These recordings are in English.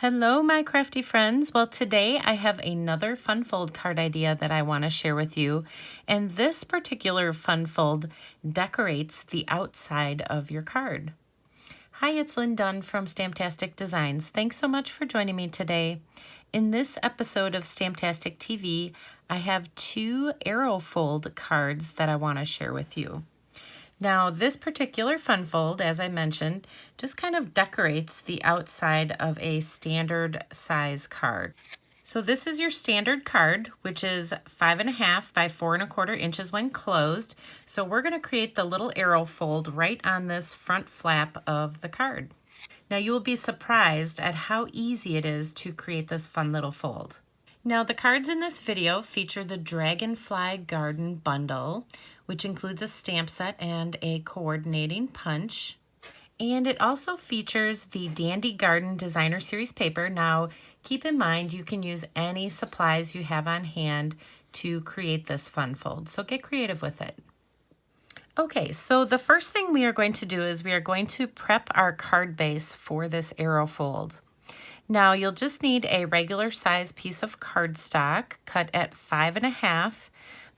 Hello, my crafty friends. Well, today I have another fun fold card idea that I want to share with you. And this particular fun fold decorates the outside of your card. Hi, it's Lynn Dunn from Stamptastic Designs. Thanks so much for joining me today. In this episode of Stamptastic TV, I have two arrow fold cards that I want to share with you. Now, this particular fun fold, as I mentioned, just kind of decorates the outside of a standard size card. So this is your standard card, which is 5.5 by 4.25 inches when closed. So we're going to create the little arrow fold right on this front flap of the card. Now you will be surprised at how easy it is to create this fun little fold. Now the cards in this video feature the Dragonfly Garden Bundle, which includes a stamp set and a coordinating punch. And it also features the Dandy Garden Designer Series paper. Now, keep in mind you can use any supplies you have on hand to create this fun fold, so get creative with it. Okay, so the first thing we are going to do is we are going to prep our card base for this arrow fold. Now, you'll just need a regular size piece of cardstock cut at 5.5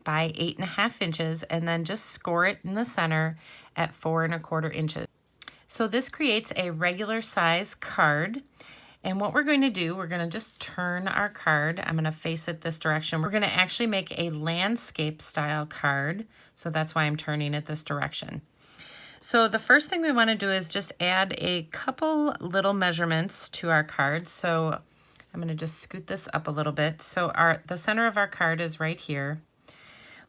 by 8.5 inches, and then just score it in the center at 4.25 inches. So this creates a regular size card. And what we're going to do, we're going to just turn our card. I'm going to face it this direction. We're going to actually make a landscape style card. So that's why I'm turning it this direction. So the first thing we want to do is just add a couple little measurements to our card. So I'm going to just scoot this up a little bit. So the center of our card is right here.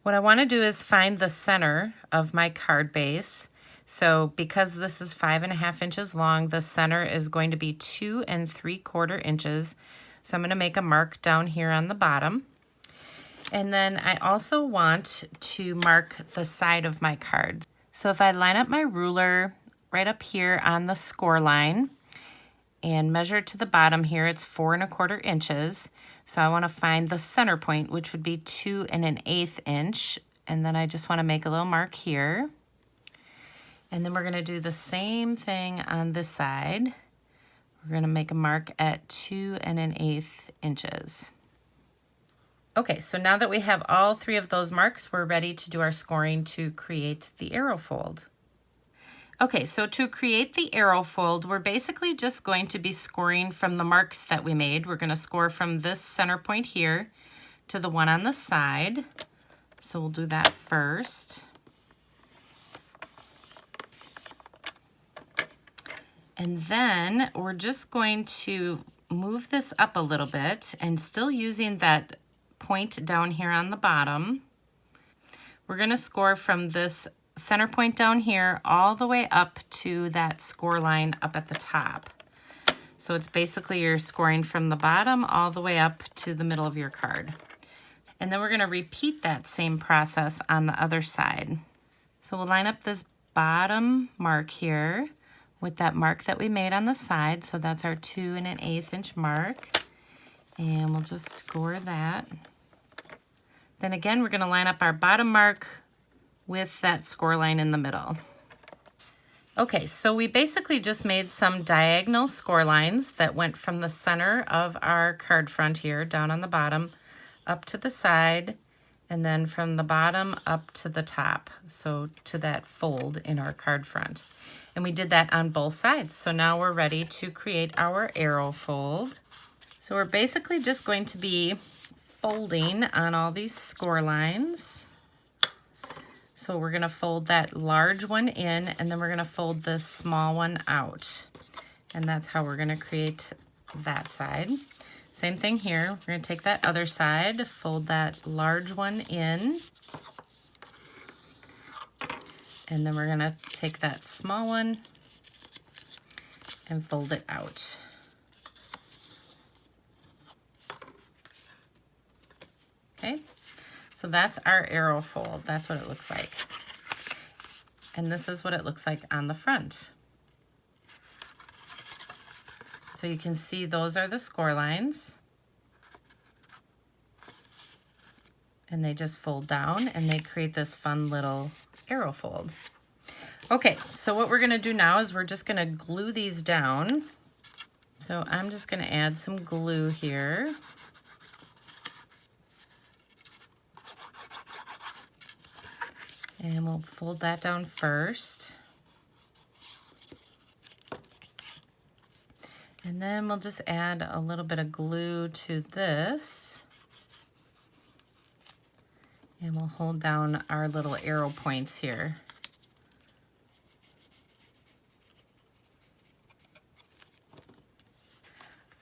What I want to do is find the center of my card base. So because this is 5.5 inches long, the center is going to be 2 3/4 inches. So I'm going to make a mark down here on the bottom. And then I also want to mark the side of my card. So if I line up my ruler right up here on the score line and measure to the bottom here, it's 4.25 inches. So I want to find the center point, which would be 2 1/8 inch. And then I just want to make a little mark here. And then we're going to do the same thing on this side. We're going to make a mark at 2 1/8 inches. Okay, so now that we have all three of those marks, we're ready to do our scoring to create the arrow fold. Okay, so to create the arrow fold, we're basically just going to be scoring from the marks that we made. We're going to score from this center point here to the one on the side. So we'll do that first. And then we're just going to move this up a little bit and still using that point down here on the bottom. We're going to score from this center point down here all the way up to that score line up at the top. So it's basically you're scoring from the bottom all the way up to the middle of your card. And then we're going to repeat that same process on the other side. So we'll line up this bottom mark here with that mark that we made on the side. So that's our 2 1/8 inch mark. And we'll just score that. Then again, we're going to line up our bottom mark with that score line in the middle. Okay, so we basically just made some diagonal score lines that went from the center of our card front here, down on the bottom, up to the side, and then from the bottom up to the top, so to that fold in our card front. And we did that on both sides. So now we're ready to create our arrow fold. So we're basically just going to be folding on all these score lines. So we're going to fold that large one in, and then we're going to fold the small one out. And that's how we're going to create that side. Same thing here. We're going to take that other side, fold that large one in, and then we're going to take that small one and fold it out. Okay, so that's our arrow fold. That's what it looks like. And this is what it looks like on the front. So you can see those are the score lines. And they just fold down and they create this fun little arrow fold. Okay, so what we're gonna do now is we're just gonna glue these down So I'm just going to add some glue here. And we'll fold that down first. And then we'll just add a little bit of glue to this. And we'll hold down our little arrow points here.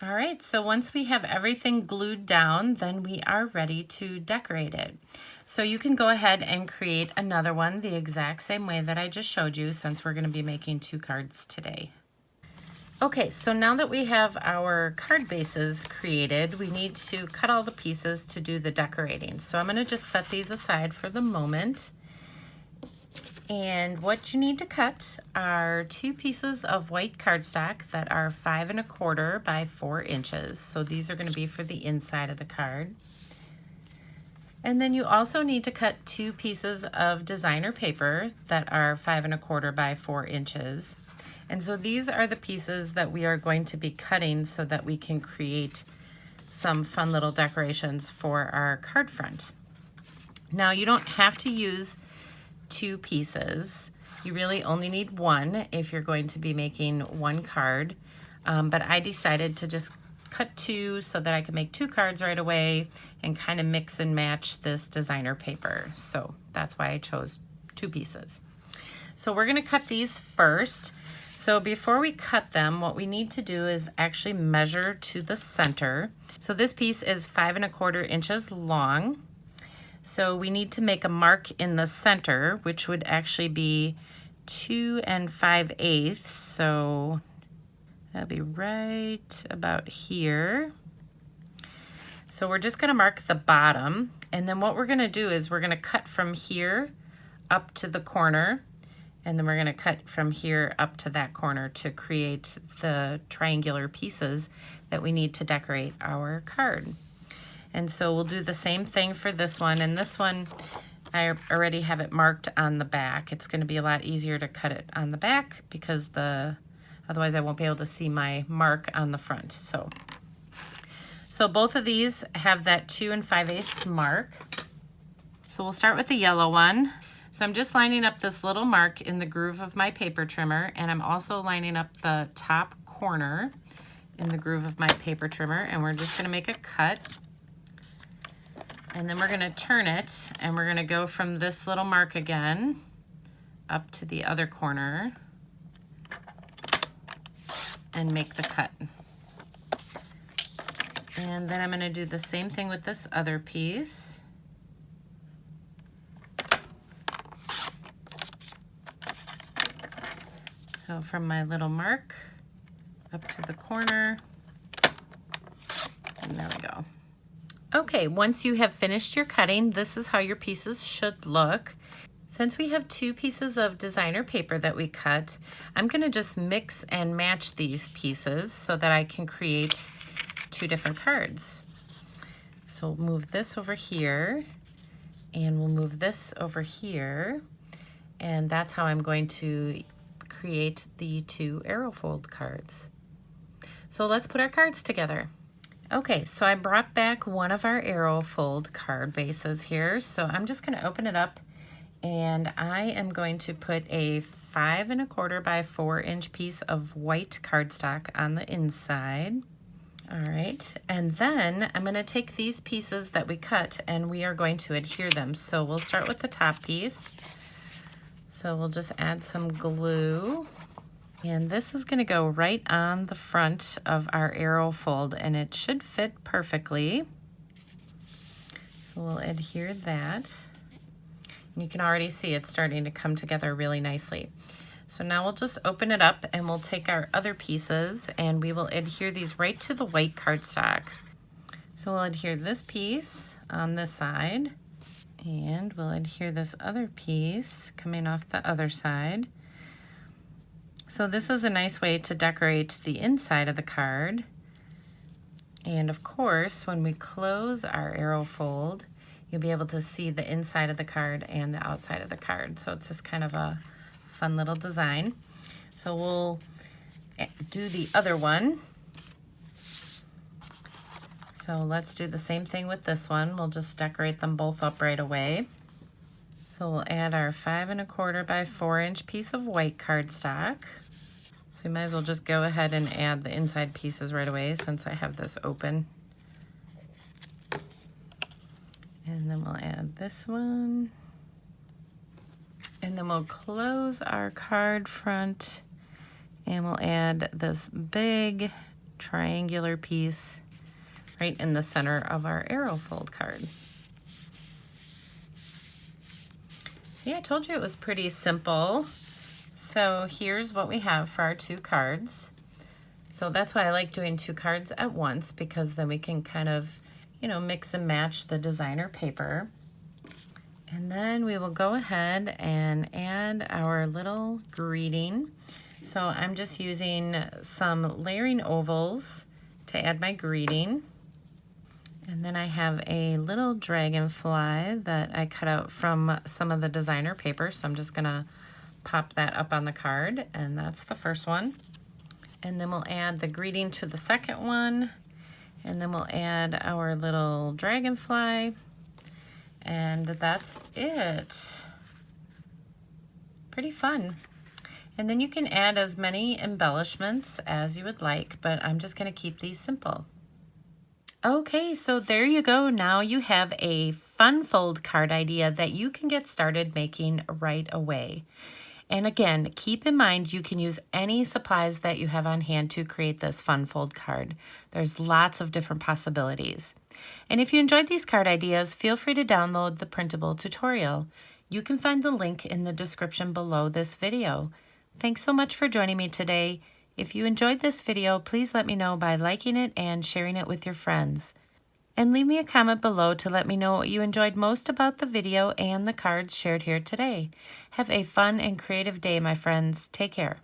All right, so once we have everything glued down, then we are ready to decorate it. So you can go ahead and create another one the exact same way that I just showed you, since we're going to be making 2 cards today. Okay, so now that we have our card bases created, we need to cut all the pieces to do the decorating. So I'm going to just set these aside for the moment. And what you need to cut are 2 pieces of white cardstock that are 5 1/4 by 4 inches. So these are going to be for the inside of the card. And then you also need to cut 2 pieces of designer paper that are 5 1/4 by 4 inches. And so these are the pieces that we are going to be cutting so that we can create some fun little decorations for our card front. Now you don't have to use 2 pieces. You really only need 1 if you're going to be making 1 card. But I decided to just cut 2 so that I could make 2 cards right away and kind of mix and match this designer paper. So that's why I chose 2 pieces. So we're going to cut these first. So before we cut them, what we need to do is actually measure to the center. So this piece is 5 1/4 inches long. So we need to make a mark in the center, which would actually be 2 5/8. So that'll be right about here. So we're just going to mark the bottom. And then what we're going to do is we're going to cut from here up to the corner. And then we're going to cut from here up to that corner to create the triangular pieces that we need to decorate our card. And so we'll do the same thing for this one. And this one, I already have it marked on the back. It's going to be a lot easier to cut it on the back because otherwise I won't be able to see my mark on the front. So both of these have that 2 5/8 mark. So we'll start with the yellow one. So I'm just lining up this little mark in the groove of my paper trimmer, and I'm also lining up the top corner in the groove of my paper trimmer, and we're just going to make a cut. And then we're going to turn it, and we're going to go from this little mark again up to the other corner and make the cut. And then I'm going to do the same thing with this other piece. So from my little mark up to the corner, and there we go. Okay, once you have finished your cutting, this is how your pieces should look. Since we have 2 pieces of designer paper that we cut, I'm going to just mix and match these pieces so that I can create 2 different cards. So we'll move this over here, and we'll move this over here, and that's how I'm going to create the 2 arrow fold cards. So let's put our cards together. Okay, so I brought back one of our arrow fold card bases here. So I'm just going to open it up, and I am going to put a 5 1/4 by 4 inch piece of white cardstock on the inside. All right, and then I'm going to take these pieces that we cut and we are going to adhere them. So we'll start with the top piece. So we'll just add some glue, and this is going to go right on the front of our arrow fold, and it should fit perfectly. So we'll adhere that. And you can already see it's starting to come together really nicely. So now we'll just open it up, and we'll take our other pieces and we will adhere these right to the white cardstock. So we'll adhere this piece on this side, and we'll adhere this other piece coming off the other side. So this is a nice way to decorate the inside of the card. And of course, when we close our arrow fold, you'll be able to see the inside of the card and the outside of the card. So it's just kind of a fun little design. So we'll do the other one. So let's do the same thing with this one. We'll just decorate them both up right away. So we'll add our 5 1/4 by 4 inch piece of white cardstock. So we might as well just go ahead and add the inside pieces right away since I have this open. And then we'll add this one. And then we'll close our card front and we'll add this big triangular piece right in the center of our arrow fold card. See, I told you it was pretty simple. So here's what we have for our 2 cards. So that's why I like doing 2 cards at once, because then we can kind of, you know, mix and match the designer paper. And then we will go ahead and add our little greeting. So I'm just using some layering ovals to add my greeting. And then I have a little dragonfly that I cut out from some of the designer paper. So I'm just gonna pop that up on the card, and that's the first one. And then we'll add the greeting to the second one. And then we'll add our little dragonfly. And that's it. Pretty fun. And then you can add as many embellishments as you would like, but I'm just gonna keep these simple. Okay, so there you go. Now you have a fun fold card idea that you can get started making right away. And again, keep in mind you can use any supplies that you have on hand to create this fun fold card. There's lots of different possibilities. And if you enjoyed these card ideas, feel free to download the printable tutorial. You can find the link in the description below this video. Thanks so much for joining me today. If you enjoyed this video, please let me know by liking it and sharing it with your friends. And leave me a comment below to let me know what you enjoyed most about the video and the cards shared here today. Have a fun and creative day, my friends. Take care.